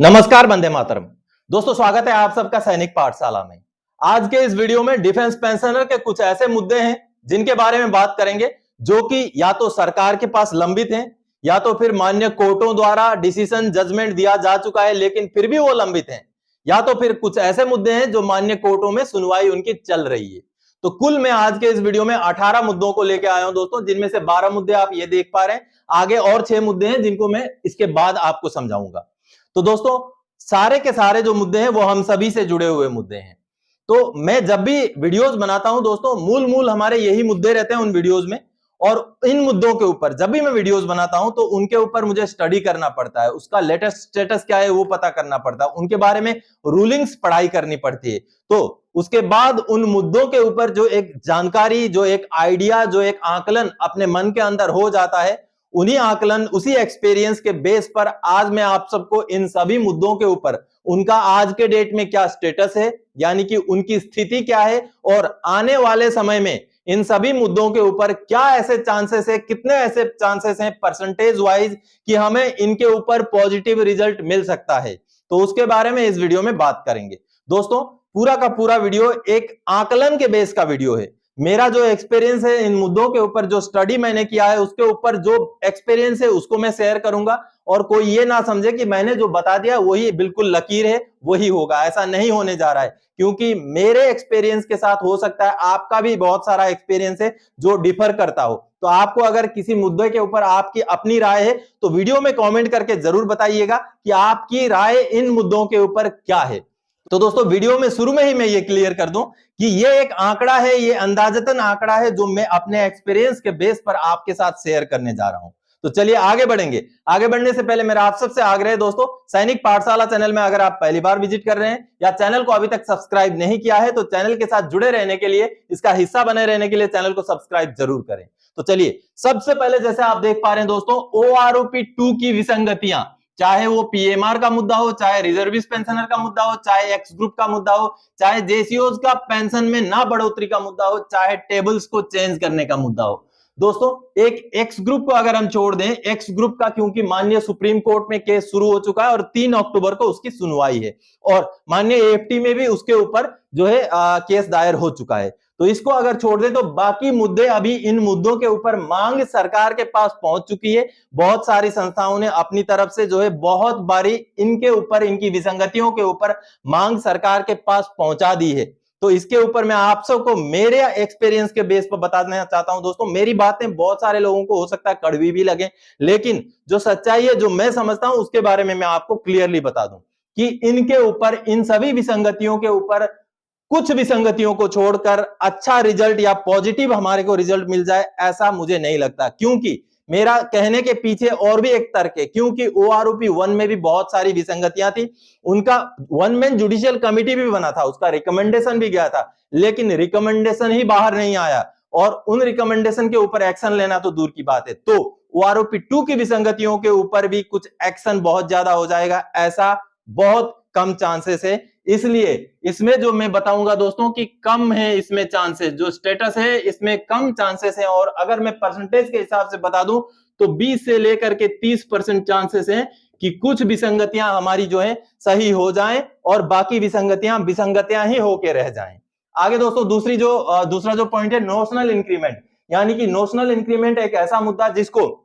नमस्कार, वंदे मातरम। दोस्तों, स्वागत है आप सबका सैनिक पाठशाला में। आज के इस वीडियो में डिफेंस पेंशनर के कुछ ऐसे मुद्दे हैं जिनके बारे में बात करेंगे जो कि या तो सरकार के पास लंबित हैं या तो फिर मान्य कोर्टों द्वारा डिसीजन जजमेंट दिया जा चुका है लेकिन फिर भी वो लंबित हैं, या तो फिर कुछ ऐसे मुद्दे हैं जो मान्य कोर्टों में सुनवाई उनकी चल रही है। तो कुल मैं आज के इस वीडियो में 18 मुद्दों को लेकर आया हूं दोस्तों, जिनमें से 12 मुद्दे आप ये देख पा रहे हैं। आगे और 6 मुद्दे हैं जिनको मैं इसके बाद आपको समझाऊंगा। तो दोस्तों, सारे के सारे जो मुद्दे हैं वो हम सभी से जुड़े हुए मुद्दे हैं। तो मैं जब भी वीडियोस बनाता हूं दोस्तों, मूल हमारे यही मुद्दे रहते हैं उन वीडियोस में, और इन मुद्दों के ऊपर जब भी मैं वीडियोस बनाता हूं तो उनके ऊपर मुझे स्टडी करना पड़ता है, उसका लेटेस्ट स्टेटस क्या है वो पता करना पड़ता है, उनके बारे में रूलिंग्स पढ़ाई करनी पड़ती है। तो उसके बाद उन मुद्दों के ऊपर जो एक जानकारी, जो एक आइडिया, जो एक आकलन अपने मन के अंदर हो जाता है, उन्हीं आकलन, उसी एक्सपीरियंस के बेस पर आज मैं आप सबको इन सभी मुद्दों के ऊपर उनका आज के डेट में क्या स्टेटस है, यानी कि उनकी स्थिति क्या है, और आने वाले समय में इन सभी मुद्दों के ऊपर क्या ऐसे चांसेस है, कितने ऐसे चांसेस हैं परसेंटेज वाइज कि हमें इनके ऊपर पॉजिटिव रिजल्ट मिल सकता है। तो उसके बारे में इस वीडियो में बात करेंगे। दोस्तों, पूरा का पूरा वीडियो एक आकलन के बेस का वीडियो है। मेरा जो एक्सपीरियंस है इन मुद्दों के ऊपर, जो स्टडी मैंने किया है उसके ऊपर जो एक्सपीरियंस है उसको मैं शेयर करूंगा, और कोई ये ना समझे कि मैंने जो बता दिया वही बिल्कुल लकीर है, वही होगा। ऐसा नहीं होने जा रहा है, क्योंकि मेरे एक्सपीरियंस के साथ हो सकता है आपका भी बहुत सारा एक्सपीरियंस है जो डिफर करता हो। तो आपको अगर किसी मुद्दे के ऊपर आपकी अपनी राय है तो वीडियो में कॉमेंट करके जरूर बताइएगा कि आपकी राय इन मुद्दों के ऊपर क्या है। तो दोस्तों, वीडियो में शुरू में ही मैं ये क्लियर कर दूं कि ये एक आंकड़ा है, ये अंदाजतन आंकड़ा है जो मैं अपने एक्सपीरियंस के बेस पर आपके साथ शेयर करने जा रहा हूं। तो चलिए आगे बढ़ेंगे। आगे बढ़ने से पहले मेरा आप सबसे आग्रह है दोस्तों, सैनिक पाठशाला चैनल में अगर आप पहली बार विजिट कर रहे हैं या चैनल को अभी तक सब्सक्राइब नहीं किया है तो चैनल के साथ जुड़े रहने के लिए, इसका हिस्सा बने रहने के लिए चैनल को सब्सक्राइब जरूर करें। तो चलिए, सबसे पहले जैसे आप देख पा रहे हैं दोस्तों, OROP 2 की विसंगतियां, चाहे वो पीएमआर का मुद्दा हो, चाहे रिजर्विस्ट पेंशनर का मुद्दा हो, चाहे एक्स ग्रुप का मुद्दा हो, चाहे जेसीओज का पेंशन में ना बढ़ोतरी का मुद्दा हो, चाहे टेबल्स को चेंज करने का मुद्दा हो। दोस्तों, एक एक्स ग्रुप को अगर हम छोड़ दें, एक्स ग्रुप का क्योंकि माननीय सुप्रीम कोर्ट में केस शुरू हो चुका है और 3 अक्टूबर को उसकी सुनवाई है, और माननीय एएफटी में भी उसके ऊपर जो है केस दायर हो चुका है। तो इसको अगर छोड़ दें तो बाकी मुद्दे, अभी इन मुद्दों के ऊपर मांग सरकार के पास पहुंच चुकी है। बहुत सारी संस्थाओं ने अपनी तरफ से जो है बहुत बारी इनके ऊपर, इनकी विसंगतियों के ऊपर मांग सरकार के पास पहुंचा दी है। तो इसके ऊपर मैं आप सबको मेरे एक्सपीरियंस के बेस पर बताना चाहता हूं दोस्तों। मेरी बातें बहुत सारे लोगों को हो सकता है कड़वी भी लगे, लेकिन जो सच्चाई है, जो मैं समझता हूं, उसके बारे में मैं आपको क्लियरली बता दूं कि इनके ऊपर, इन सभी विसंगतियों के ऊपर, कुछ विसंगतियों को छोड़कर अच्छा रिजल्ट या पॉजिटिव हमारे को रिजल्ट मिल जाए, ऐसा मुझे नहीं लगता। क्योंकि मेरा कहने के पीछे और भी एक तर्क है, क्योंकि OROP 1 में भी बहुत सारी विसंगतियां थी। उनका 1 मैन जुडिशियल कमिटी भी बना था, उसका रिकमेंडेशन भी गया था, लेकिन रिकमेंडेशन ही बाहर नहीं आया, और उन रिकमेंडेशन के ऊपर एक्शन लेना तो दूर की बात है। तो OROP 2 की विसंगतियों के ऊपर भी कुछ एक्शन बहुत ज्यादा हो जाएगा, ऐसा बहुत कम चांसेस है। इसलिए इसमें जो मैं बताऊंगा दोस्तों कि कम है इसमें चांसेस, जो स्टेटस है इसमें कम चांसेस हैं। और अगर मैं परसेंटेज के हिसाब से बता दूं तो 20 से लेकर के 30% चांसेस हैं कि कुछ विसंगतियां हमारी जो है सही हो जाएं और बाकी विसंगतियां ही होके रह जाएं। आगे दोस्तों, दूसरा जो पॉइंट है, नोशनल इंक्रीमेंट, यानी कि नोशनल इंक्रीमेंट एक ऐसा मुद्दा जिसको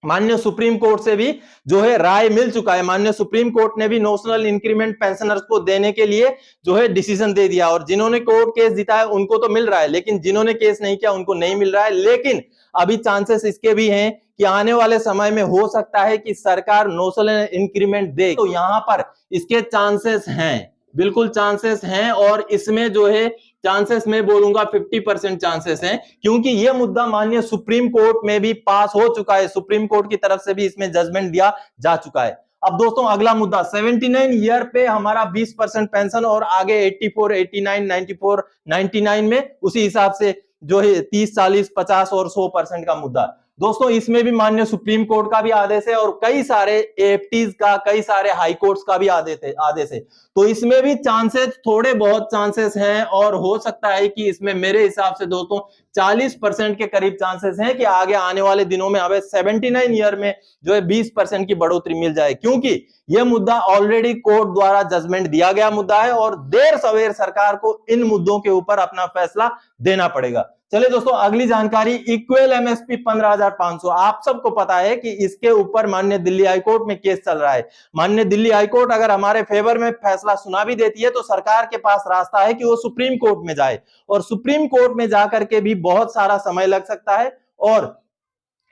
माननीय सुप्रीम कोर्ट से भी जो है राय मिल चुका है। माननीय सुप्रीम कोर्ट ने भी नोशनल इंक्रीमेंट पेंशनर्स को देने के लिए जो है डिसीजन दे दिया, और जिन्होंने कोर्ट केस जीता है उनको तो मिल रहा है, लेकिन जिन्होंने केस नहीं किया उनको नहीं मिल रहा है। लेकिन अभी चांसेस इसके भी हैं कि आने वाले समय में हो सकता है कि सरकार नोशनल इंक्रीमेंट दे। तो यहां पर इसके चांसेस हैं, बिल्कुल चांसेस हैं, और इसमें जो है चांसेस मैं बोलूंगा 50% चांसेस हैं, क्योंकि यह मुद्दा माननीय सुप्रीम कोर्ट में भी पास हो चुका है। सुप्रीम कोर्ट की तरफ से भी इसमें जजमेंट दिया जा चुका है। अब दोस्तों, अगला मुद्दा, 79 ईयर पे हमारा 20% पेंशन, और आगे 84, 89, 94, 99 में उसी हिसाब से जो है 30, 40, 50 और 100% का मुद्दा। दोस्तों इसमें भी माननीय सुप्रीम कोर्ट का भी आदेश है और कई सारे एएफटीज का, कई सारे हाई कोर्ट्स का भी आदेश है। तो इसमें भी चांसेस, थोड़े बहुत चांसेस हैं और हो सकता है कि इसमें मेरे हिसाब से दोस्तों 40% के करीब चांसेस हैं कि आगे आने वाले दिनों में हमें 79 ईयर में जो है 20% की बढ़ोतरी मिल जाए, क्योंकि यह मुद्दा ऑलरेडी कोर्ट द्वारा जजमेंट दिया गया मुद्दा है और देर सवेर सरकार को इन मुद्दों के ऊपर अपना फैसला देना पड़ेगा। चलिए दोस्तों अगली जानकारी, इक्वल एमएसपी 15,500। आप सबको पता है कि इसके ऊपर माननीय दिल्ली हाईकोर्ट में केस चल रहा है। माननीय दिल्ली हाईकोर्ट अगर हमारे फेवर में फैसला सुना भी देती है तो सरकार के पास रास्ता है कि वो सुप्रीम कोर्ट में जाए और सुप्रीम कोर्ट में जाकर के भी बहुत सारा समय लग सकता है और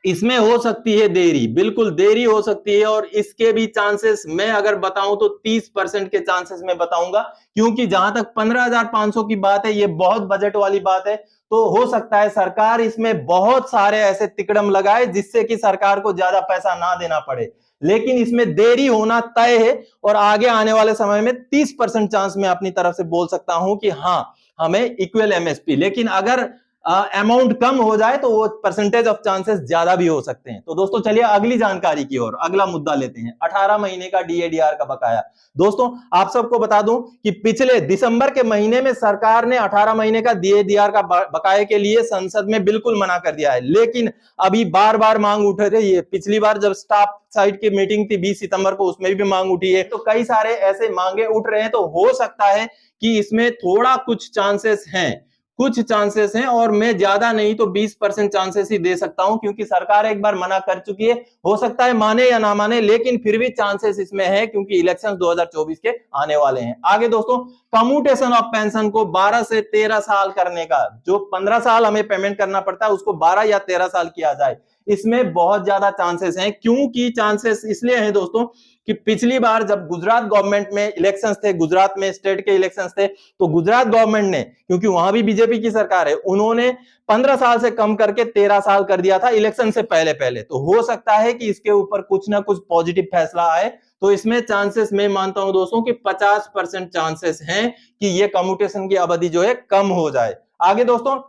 इसमें हो सकती है देरी, बिल्कुल देरी हो सकती है और इसके भी चांसेस मैं अगर बताऊं तो 30% के चांसेस मैं बताऊंगा, क्योंकि जहां तक 15,500 की बात है, ये बहुत बजट वाली बात है। तो हो सकता है सरकार इसमें बहुत सारे ऐसे तिकड़म लगाए जिससे कि सरकार को ज्यादा पैसा ना देना पड़े, लेकिन इसमें देरी होना तय है और आगे आने वाले समय में 30% चांस मैं अपनी तरफ से बोल सकता हूं कि हां हमें इक्वल एमएसपी, लेकिन अगर अमाउंट कम हो जाए तो वो परसेंटेज ऑफ चांसेस ज्यादा भी हो सकते हैं। तो दोस्तों चलिए अगली जानकारी की ओर, अगला मुद्दा लेते हैं, 18 महीने का डीएडीआर का बकाया। दोस्तों आप सबको बता दूं कि पिछले दिसंबर के महीने में सरकार ने 18 महीने का डीएडीआर का बकाये के लिए संसद में बिल्कुल मना कर दिया है, लेकिन अभी बार बार मांग उठ रही है। पिछली बार जब स्टाफ साइड की मीटिंग थी 20 सितंबर को, उसमें भी मांग उठी है। तो कई सारे ऐसे मांगे उठ रहे हैं, तो हो सकता है कि इसमें थोड़ा कुछ चांसेस हैं, कुछ चांसेस हैं और मैं ज्यादा नहीं तो 20% चांसेस ही दे सकता हूं, क्योंकि सरकार एक बार मना कर चुकी है। हो सकता है माने या ना माने, लेकिन फिर भी चांसेस इसमें है क्योंकि इलेक्शंस 2024 के आने वाले हैं। आगे दोस्तों, कम्यूटेशन ऑफ पेंशन को 12 से 13 साल करने का, जो 15 साल हमें पेमेंट करना पड़ता है उसको 12 या 13 साल किया जाए, इसमें बहुत ज्यादा चांसेस हैं। क्योंकि चांसेस इसलिए हैं दोस्तों कि पिछली बार जब गुजरात गवर्नमेंट में इलेक्शंस थे, गुजरात में स्टेट के इलेक्शंस थे, तो गुजरात गवर्नमेंट ने, क्योंकि वहां भी बीजेपी की सरकार है, उन्होंने 15 साल से कम करके 13 साल कर दिया था इलेक्शन से पहले पहले। तो हो सकता है कि इसके ऊपर कुछ ना कुछ पॉजिटिव फैसला आए। तो इसमें चांसेस मैं मानता हूं दोस्तों कि 50% चांसेस हैं कि ये कम्यूटेशन की अवधि जो है कम हो जाए। आगे दोस्तों,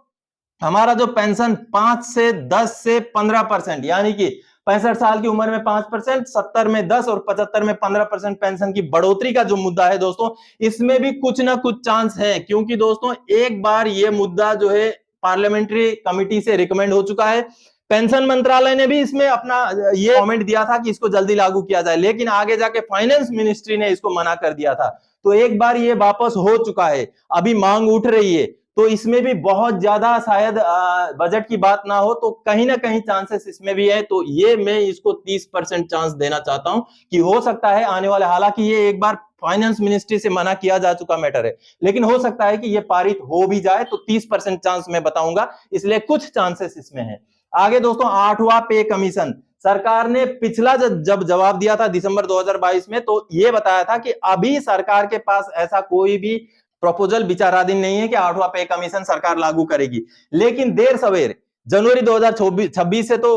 हमारा जो पेंशन 5 से 10 से 15%, यानी कि 65 साल की उम्र में 5%, 70 में 10 और 75 में 15% पेंशन की बढ़ोतरी का जो मुद्दा है दोस्तों, इसमें भी कुछ ना कुछ चांस है। क्योंकि दोस्तों एक बार ये मुद्दा जो है पार्लियामेंट्री कमिटी से रिकमेंड हो चुका है, पेंशन मंत्रालय ने भी इसमें अपना ये कमेंट दिया था कि इसको जल्दी लागू किया जाए, लेकिन आगे जाके फाइनेंस मिनिस्ट्री ने इसको मना कर दिया था। तो एक बार ये वापस हो चुका है, अभी मांग उठ रही है, तो इसमें भी बहुत ज्यादा शायद बजट की बात ना हो तो कहीं ना कहीं चांसेस इसमें भी है। तो ये मैं इसको 30% चांस देना चाहता हूं कि हो सकता है आने वाले, हालांकि ये एक बार फाइनेंस मिनिस्ट्री से मना किया जा चुका मैटर है, लेकिन हो सकता है कि ये पारित हो भी जाए। तो 30% चांस मैं बताऊंगा, इसलिए कुछ चांसेस इसमें है। आगे दोस्तों, 8वां पे कमीशन, सरकार ने पिछला जब जवाब दिया था दिसंबर 2022 में, तो ये बताया था कि अभी सरकार के पास ऐसा कोई भी प्रपोजल विचाराधीन नहीं है कि 8वां पे कमीशन सरकार लागू करेगी, लेकिन देर सवेर जनवरी 2026 से तो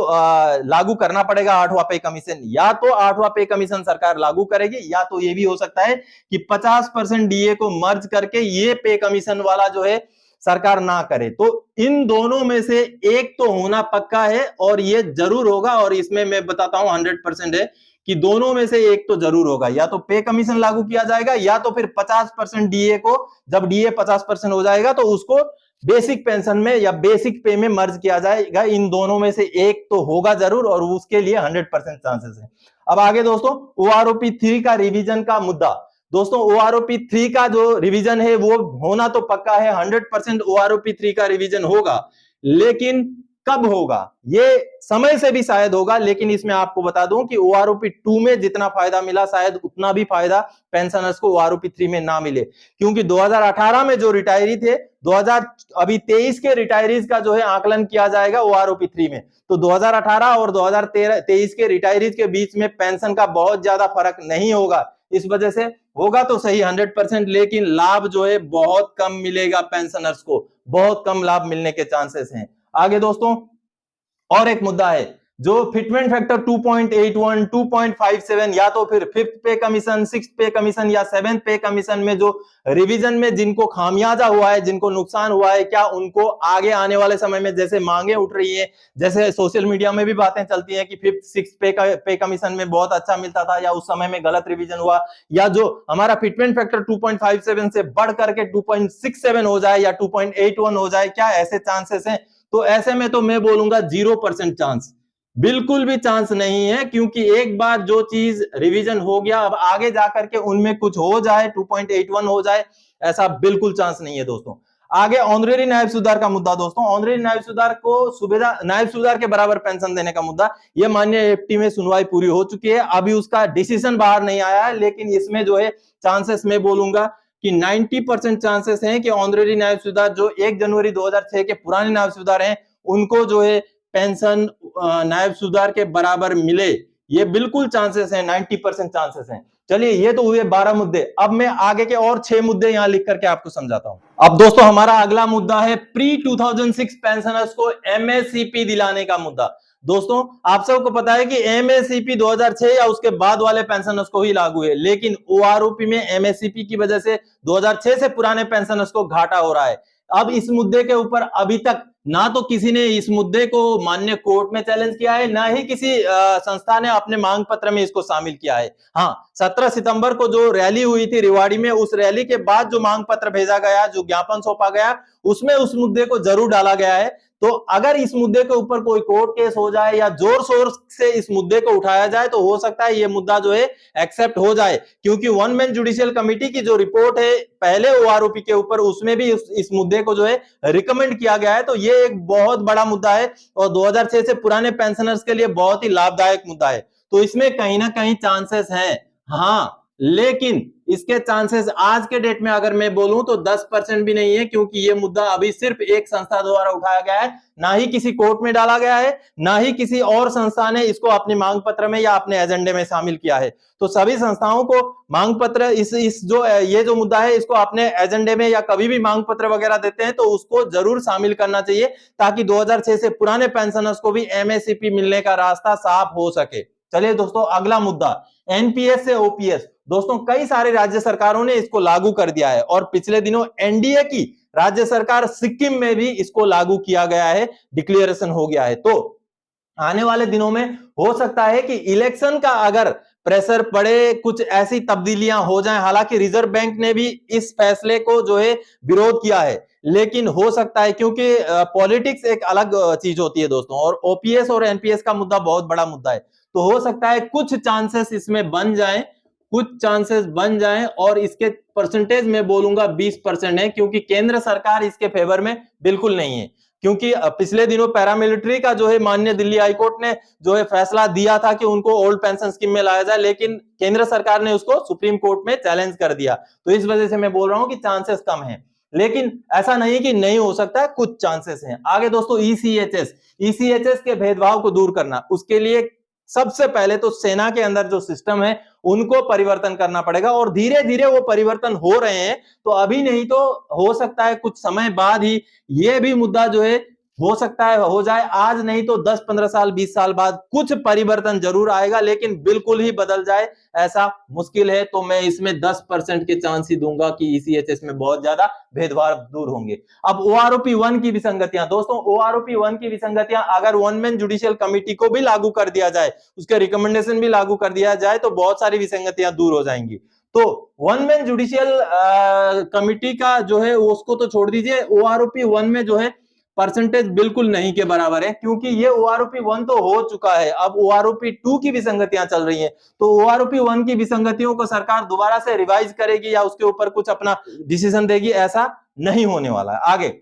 लागू करना पड़ेगा 8वां पे कमीशन। या तो 8वां पे कमीशन सरकार लागू करेगी, या तो ये भी हो सकता है कि 50% डीए को मर्ज करके ये पे कमीशन वाला जो है सरकार ना करे। तो इन दोनों में से एक तो होना पक्का है और ये जरूर होगा, और इसमें मैं बताता हूं 100% है कि दोनों में से एक तो जरूर होगा, या तो पे कमीशन लागू किया जाएगा या तो फिर 50% डीए को, जब डीए 50% हो जाएगा तो उसको बेसिक पेंशन में या बेसिक पे में मर्ज किया जाएगा। इन दोनों में से एक तो होगा जरूर और उसके लिए 100% चांसेस है। अब आगे दोस्तों, ओआरओपी 3 का रिवीजन का मुद्दा। दोस्तों ओआरओपी 3 का जो रिवीजन है वो होना तो पक्का है, 100% ओआरओपी 3 का रिवीजन होगा, लेकिन कब होगा ये समय से भी शायद होगा। लेकिन इसमें आपको बता दूं कि ओआरओपी 2 में जितना फायदा मिला शायद उतना भी फायदा पेंशनर्स को ओआरओपी 3 में ना मिले, क्योंकि 2018 में जो रिटायरी थे, 2023 के रिटायरीज का जो है आकलन किया जाएगा ओआरओपी 3 में। तो 2018 और 2023 के रिटायरीज के बीच में पेंशन का बहुत ज्यादा फर्क नहीं होगा। इस वजह से होगा तो सही 100%, लेकिन लाभ जो है बहुत कम मिलेगा पेंशनर्स को, बहुत कम लाभ मिलने के चांसेस हैं। आगे दोस्तों, और एक मुद्दा है, जो फिटमेंट फैक्टर 2.81, 2.57 या तो फिर फिफ्थ पे कमीशन, सिक्स्थ पे कमीशन या सेवेंथ पे कमीशन में जो रिवीजन में जिनको खामियाजा हुआ है, जिनको नुकसान हुआ है, क्या उनको आगे आने वाले समय में जैसे मांगे उठ रही है, जैसे सोशल मीडिया में भी बातें चलती हैं कि फिफ्थ सिक्स्थ पे कमीशन में बहुत अच्छा मिलता था या उस समय में गलत रिवीजन हुआ, या जो हमारा फिटमेंट फैक्टर 2.57 से बढ़ करके 2.67 हो जाए या 2.81 हो जाए, क्या ऐसे चांसेस हैं? तो ऐसे में तो मैं बोलूंगा 0% चांस, बिल्कुल भी चांस नहीं है, क्योंकि एक बार जो चीज रिवीजन हो गया, अब आगे जाकर के उनमें कुछ हो जाए, 2.81 हो जाए, ऐसा बिल्कुल चांस नहीं है दोस्तों। आगे ऑनरेरी नायब सुधार का मुद्दा दोस्तों, ऑनरेरी नायब सुधार को सुबेदार नायब सुधार के बराबर पेंशन देने का मुद्दा, यह माननीय एफटी में सुनवाई पूरी हो चुकी है, अभी उसका डिसीजन बाहर नहीं आया है, लेकिन इसमें जो है चांसेस मैं बोलूंगा कि 90% चांसेस हैं कि ऑनरेरी नायब सुधार जो 1 जनवरी 2006 के पुराने नायब सुधार हैं, उनको जो है पेंशन नायब सुधार के बराबर मिले, ये बिल्कुल चांसेस हैं, 90% चांसेस हैं। चलिए, ये तो हुए 12 मुद्दे। अब मैं आगे के और 6 मुद्दे यहां लिख करके आपको समझाता हूं। अब दोस्तों हमारा अगला मुद्दा है प्री 2006 पेंशनर्स को एमएससीपी दिलाने का मुद्दा। दोस्तों आप सबको पता है कि एमएससीपी 2006 या उसके बाद वाले पेंशनर्स को ही लागू है, लेकिन ओआरओपी में एमएससीपी की वजह से 2006 से पुराने पेंशनर्स को घाटा हो रहा है। अब इस मुद्दे के ऊपर अभी तक ना तो किसी ने इस मुद्दे को माननीय कोर्ट में चैलेंज किया है, ना ही किसी संस्था ने अपने मांग पत्र में इसको शामिल किया है। हाँ, 17 सितंबर को जो रैली हुई थी रेवाड़ी में, उस रैली के बाद जो मांग पत्र भेजा गया, जो ज्ञापन सौंपा गया, उसमें उस मुद्दे को जरूर डाला गया है। तो अगर इस मुद्दे के ऊपर कोई कोर्ट केस हो जाए या जोर शोर से इस मुद्दे को उठाया जाए, तो हो सकता है ये मुद्दा जो है एक्सेप्ट हो जाए, क्योंकि वन मैन जुडिशियल कमिटी की जो रिपोर्ट है पहले ओआरओपी के ऊपर, उसमें भी इस मुद्दे को जो है रिकमेंड किया गया है। तो ये एक बहुत बड़ा मुद्दा है और 2006 से पुराने पेंशनर्स के लिए बहुत ही लाभदायक मुद्दा है, तो इसमें कहीं ना कहीं चांसेस हैं। हाँ, लेकिन इसके चांसेस आज के डेट में अगर मैं बोलूं तो 10% भी नहीं है, क्योंकि ये मुद्दा अभी सिर्फ एक संस्था द्वारा उठाया गया है, ना ही किसी कोर्ट में डाला गया है, ना ही किसी और संस्था ने इसको अपने मांग पत्र में या अपने एजेंडे में शामिल किया है। तो सभी संस्थाओं को मांग पत्र ये जो मुद्दा है, इसको अपने एजेंडे में या कभी भी मांग पत्र वगैरह देते हैं तो उसको जरूर शामिल करना चाहिए, ताकि 2006 से पुराने पेंशनर्स को भी एमएससीपी मिलने का रास्ता साफ हो सके। चलिए दोस्तों, अगला मुद्दा एनपीएस से ओपीएस। दोस्तों कई सारे राज्य सरकारों ने इसको लागू कर दिया है और पिछले दिनों एनडीए की राज्य सरकार सिक्किम में भी इसको लागू किया गया है, डिक्लेरेशन हो गया है। तो आने वाले दिनों में हो सकता है कि इलेक्शन का अगर प्रेशर पड़े, कुछ ऐसी तब्दीलियां हो जाएं। हालांकि रिजर्व बैंक ने भी इस फैसले को जो है विरोध किया है, लेकिन हो सकता है, क्योंकि पॉलिटिक्स एक अलग चीज होती है दोस्तों, और ओपीएस और एनपीएस का मुद्दा बहुत बड़ा मुद्दा है। तो हो सकता है कुछ चांसेस इसमें बन जाएं, कुछ चांसेस बन जाएं, और इसके परसेंटेज में बोलूंगा 20% है, क्योंकि केंद्र सरकार इसके फेवर में बिल्कुल नहीं है। क्योंकि पिछले दिनों पैरामिलिट्री का जो है माननीय दिल्ली हाईकोर्ट ने जो है फैसला दिया था कि उनको ओल्ड पेंशन स्कीम में लाया जाए, लेकिन केंद्र सरकार ने उसको सुप्रीम कोर्ट में चैलेंज कर दिया। तो इस वजह से मैं बोल रहा हूं कि चांसेस कम है, लेकिन ऐसा नहीं कि नहीं हो सकता है, कुछ चांसेस हैं। आगे दोस्तों ईसीएचएस के भेदभाव को दूर करना, उसके लिए सबसे पहले तो सेना के अंदर जो सिस्टम है उनको परिवर्तन करना पड़ेगा, और धीरे धीरे वो परिवर्तन हो रहे हैं। तो अभी नहीं तो हो सकता है कुछ समय बाद ही ये भी मुद्दा जो है हो सकता है हो जाए, आज नहीं तो 10-15 साल 20 साल बाद कुछ परिवर्तन जरूर आएगा, लेकिन बिल्कुल ही बदल जाए ऐसा मुश्किल है। तो मैं इसमें 10% के चांस ही दूंगा कि ईसीएचएस में बहुत ज्यादा भेदभाव दूर होंगे। अब ओआरओपी 1 की विसंगतियां, दोस्तों ओआरओपी 1 की विसंगतियां अगर वन मैन जुडिशियल कमिटी को भी लागू कर दिया जाए, उसके रिकमेंडेशन भी लागू कर दिया जाए, तो बहुत सारी विसंगतियां दूर हो जाएंगी। तो वन मैन जुडिशियल कमिटी का जो है उसको तो छोड़ दीजिए, ओआरओपी 1 में जो है परसेंटेज बिल्कुल नहीं के बराबर है, क्योंकि ये ओआरओपी 1 तो हो चुका है। अब ओआरओपी 2 की विसंगतियां चल रही हैं, तो ओआरओपी 1 की विसंगतियों को सरकार दोबारा से रिवाइज करेगी या उसके ऊपर कुछ अपना डिसीजन देगी, ऐसा नहीं होने वाला है। आगे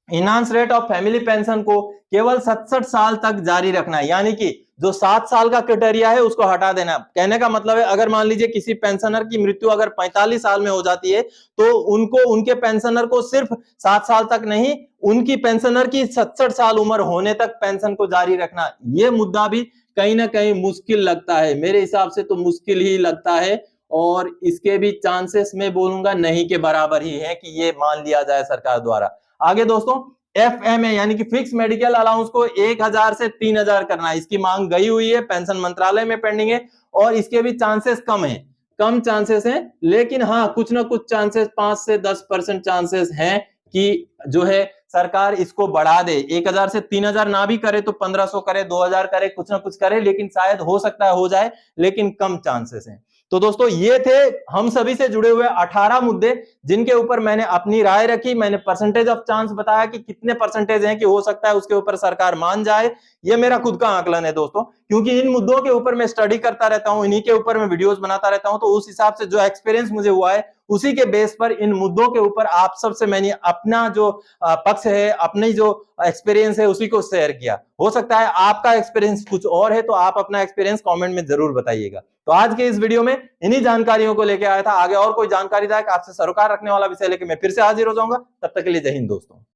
enhance rate of family pension को केवल 67 साल तक जारी रखना है, यानी कि जो 7 साल का क्राइटेरिया है उसको हटा देना। कहने का मतलब है, अगर मान लीजिए किसी पेंशनर की मृत्यु अगर 45 साल में हो जाती है, तो उनको उनके पेंशनर को सिर्फ 7 साल तक नहीं, उनकी पेंशनर की 67 साल उम्र होने तक पेंशन को जारी रखना, ये मुद्दा भी कहीं ना कहीं मुश्किल लगता है। मेरे हिसाब से तो मुश्किल ही लगता है, और इसके भी चांसेस मैं बोलूंगा नहीं के बराबर ही है कि ये मान लिया जाए सरकार द्वारा। आगे दोस्तों FMA यानी कि फिक्स मेडिकल अलाउंस को 1000 से 3000 करना है। इसकी मांग गई हुई है, पेंशन मंत्रालय में पेंडिंग है और इसके भी चांसेस कम है, कम चांसेस हैं, लेकिन हाँ कुछ ना कुछ चांसेस 5 से 10% चांसेस हैं कि जो है सरकार इसको बढ़ा दे। 1000 से 3000 ना भी करे तो 1500 करे, 2000 करे, कुछ ना कुछ करे, लेकिन शायद हो सकता है हो जाए, लेकिन कम चांसेस हैं। तो दोस्तों ये थे हम सभी से जुड़े हुए 18 मुद्दे जिनके ऊपर मैंने अपनी राय रखी। मैंने परसेंटेज ऑफ चांस बताया कि कितने परसेंटेज हैं कि हो सकता है उसके ऊपर सरकार मान जाए। ये मेरा खुद का आकलन है दोस्तों, क्योंकि इन मुद्दों के ऊपर मैं स्टडी करता रहता हूं, इन्हीं के ऊपर मैं वीडियोस बनाता रहता हूं, तो उस हिसाब से जो एक्सपीरियंस मुझे हुआ है उसी के बेस पर इन मुद्दों के ऊपर आप सबसे मैंने अपना जो पक्ष है, अपनी जो एक्सपीरियंस है उसी को शेयर किया। हो सकता है आपका एक्सपीरियंस कुछ और है, तो आप अपना एक्सपीरियंस कमेंट में जरूर बताइएगा। तो आज के इस वीडियो में इन्हीं जानकारियों को लेकर आया था। आगे और कोई जानकारीदायक आपसे सरोकार रखने वाला विषय लेकर मैं फिर से हाजिर हो जाऊंगा। तब तक के लिए जय हिंद दोस्तों।